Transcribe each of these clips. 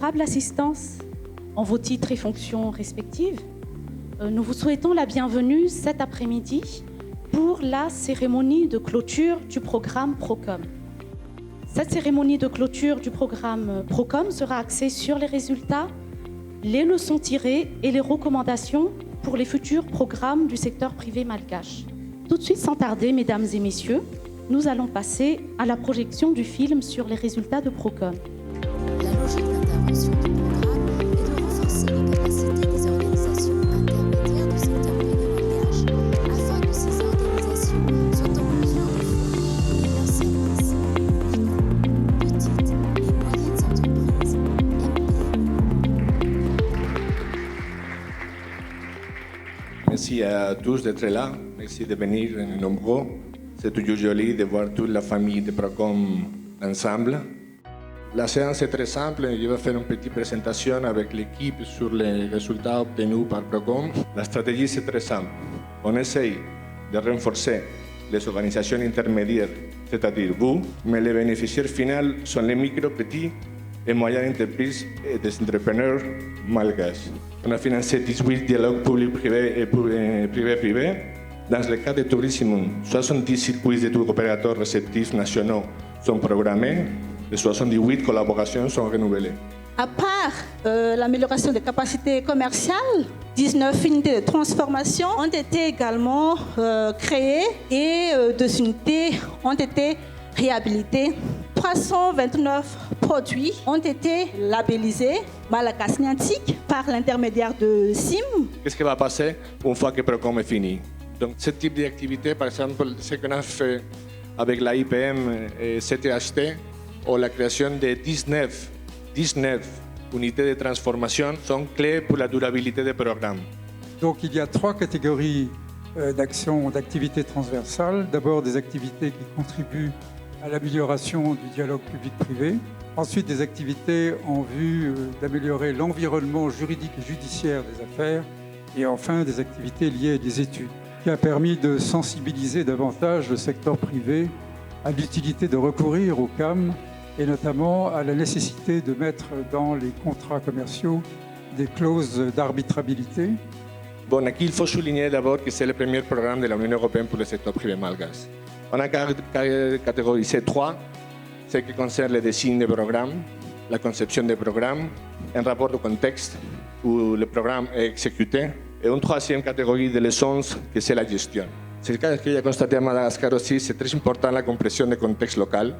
Honorable assistance, en vos titres et fonctions respectives, nous vous souhaitons la bienvenue cet après-midi pour la cérémonie de clôture du programme Procom. Cette cérémonie de clôture du programme Procom sera axée sur les résultats, les leçons tirées et les recommandations pour les futurs programmes du secteur privé malgache. Tout de suite, sans tarder, mesdames et messieurs, nous allons passer à la projection du film sur les résultats de Procom. La logique d'intervention du programme est de renforcer les capacités des organisations intermédiaires du secteur privé malgache afin que ces organisations soient en mesure de fournir leurs services aux petites et moyennes entreprises, MPE. Merci à tous d'être là. Merci de venir nombreux. C'est toujours joli de voir toute la famille de Procom ensemble. La séance est très simple. Je vais faire une petite présentation avec l'équipe sur les résultats obtenus par Procom. La stratégie, c'est très simple. On essaye de renforcer les organisations intermédiaires, c'est-à-dire vous, mais les bénéficiaires finaux sont les micro, petits et moyennes entreprises et des entrepreneurs malgaches. On a financé 18 dialogues public-privé et privé-privé. Dans le cas de tourisme, 70 circuits de tour opérateurs réceptifs nationaux sont programmés et 78 collaborations sont renouvelées. À part l'amélioration des capacités commerciales, 19 unités de transformation ont été également créées et 2 unités ont été réhabilitées. 329 produits ont été labellisés Malagasy Niantic par l'intermédiaire de SIM. Qu'est-ce qui va passer une fois que Procom est fini? Donc, ce type d'activité, par exemple, ce qu'on a fait avec la IPM et CTHT, ou la création de 19 unités de transformation, sont clés pour la durabilité des programmes. Donc, il y a 3 catégories d'actions, d'activités transversales. D'abord, des activités qui contribuent à l'amélioration du dialogue public-privé. Ensuite, des activités en vue d'améliorer l'environnement juridique et judiciaire des affaires. Et enfin, des activités liées à des études, qui a permis de sensibiliser davantage le secteur privé à l'utilité de recourir au CAM et notamment à la nécessité de mettre dans les contrats commerciaux des clauses d'arbitrabilité. Bon, ici, il faut souligner d'abord que c'est le premier programme de l'Union européenne pour le secteur privé malgache. On a catégorisé 3, ce qui concerne le dessin des programmes, la conception des programmes, un rapport de contexte où le programme est exécuté, et une 3e catégorie de leçons, que c'est la gestion. C'est le cas que j'ai constaté à Madagascar aussi, c'est très important la compréhension du contexte local.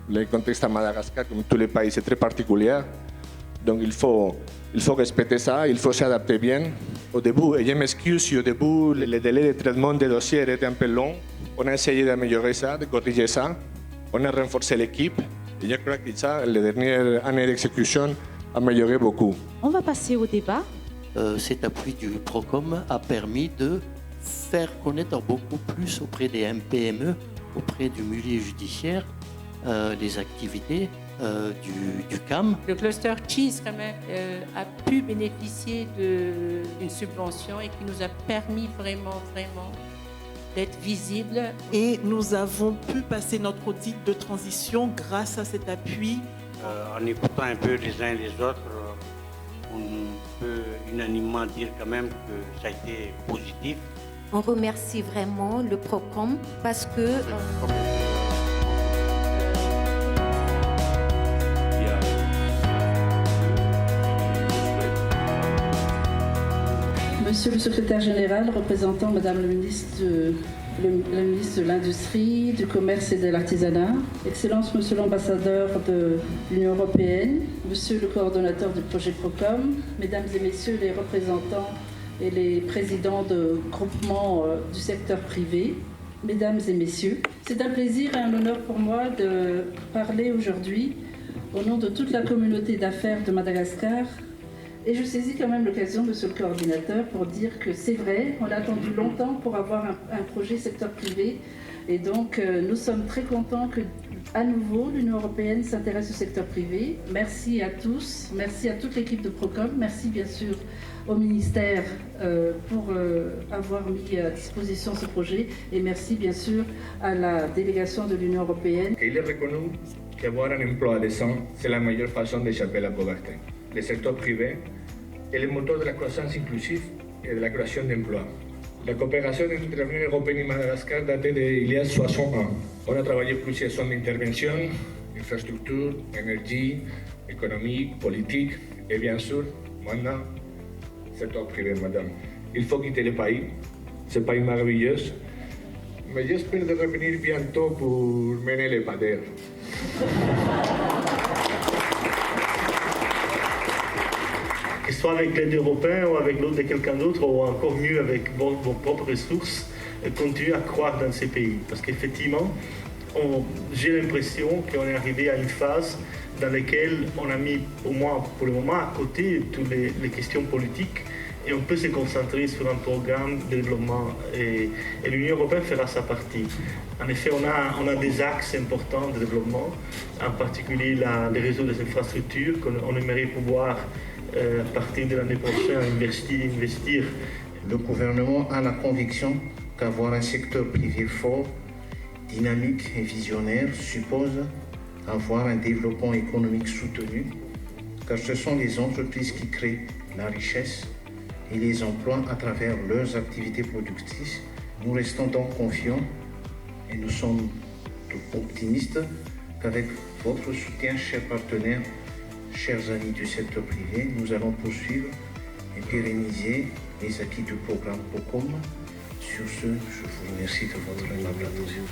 Le contexte à Madagascar, comme tous les pays, c'est très particulier. Donc il faut respecter ça, il faut s'adapter bien. Au début, et je m'excuse si au début, le délai de traitement des dossiers était un peu long. On a essayé d'améliorer ça, de corriger ça. On a renforcé l'équipe. Et je crois que ça, les dernières années d'exécution, a amélioré beaucoup. On va passer au débat. Cet appui du Procom a permis de faire connaître beaucoup plus auprès des MPME, auprès du milieu judiciaire, les activités du CAM. Le cluster Cheese quand même, a pu bénéficier d'une subvention et qui nous a permis vraiment d'être visible. Et nous avons pu passer notre audit de transition grâce à cet appui. En écoutant un peu les uns et les autres, on peut unanimement dire quand même que ça a été positif. On remercie vraiment le Procom parce que... Monsieur le secrétaire général, représentant Madame le ministre de l'Industrie, du Commerce et de l'Artisanat, Excellence Monsieur l'ambassadeur de l'Union européenne, Monsieur le coordonnateur du projet Procom, Mesdames et Messieurs les représentants et les présidents de groupements du secteur privé, Mesdames et Messieurs, c'est un plaisir et un honneur pour moi de parler aujourd'hui au nom de toute la communauté d'affaires de Madagascar. Et je saisis quand même l'occasion, monsieur le coordinateur, pour dire que c'est vrai, on a attendu longtemps pour avoir un projet secteur privé. Et donc, nous sommes très contents que, à nouveau, l'Union européenne s'intéresse au secteur privé. Merci à tous, merci à toute l'équipe de Procom, merci bien sûr au ministère pour avoir mis à disposition ce projet. Et merci bien sûr à la délégation de l'Union européenne. Il est reconnu qu'avoir un emploi décent, c'est la meilleure façon d'échapper à la pauvreté. le secteur privé est le moteur de la croissance inclusive et de la création d'emplois. La coopération entre l'Union européenne et Madagascar datait d'il y a 60 ans. On a travaillé plusieurs zones d'intervention, infrastructures, énergie, économie, politique et bien sûr, maintenant, secteur privé, madame. Il faut quitter le pays, ce pays merveilleux, mais j'espère de revenir bientôt pour mener les padères. Que ce soit avec l'aide européenne ou avec l'aide de quelqu'un d'autre, ou encore mieux avec vos propres ressources, continuez à croire dans ces pays. Parce qu'effectivement, j'ai l'impression qu'on est arrivé à une phase dans laquelle on a mis, au moins pour le moment, à côté toutes les questions politiques et on peut se concentrer sur un programme de développement et l'Union européenne fera sa partie. En effet, on a des axes importants de développement, en particulier les réseaux des infrastructures qu'on aimerait pouvoir, à partir de l'année prochaine, investir. Le gouvernement a la conviction qu'avoir un secteur privé fort, dynamique et visionnaire suppose avoir un développement économique soutenu, car ce sont les entreprises qui créent la richesse et les emplois à travers leurs activités productives. Nous restons donc confiants et nous sommes optimistes qu'avec votre soutien, chers partenaires, chers amis du secteur privé, nous allons poursuivre et pérenniser les acquis du programme PROCOM. Sur ce, je vous remercie de votre aimable attention.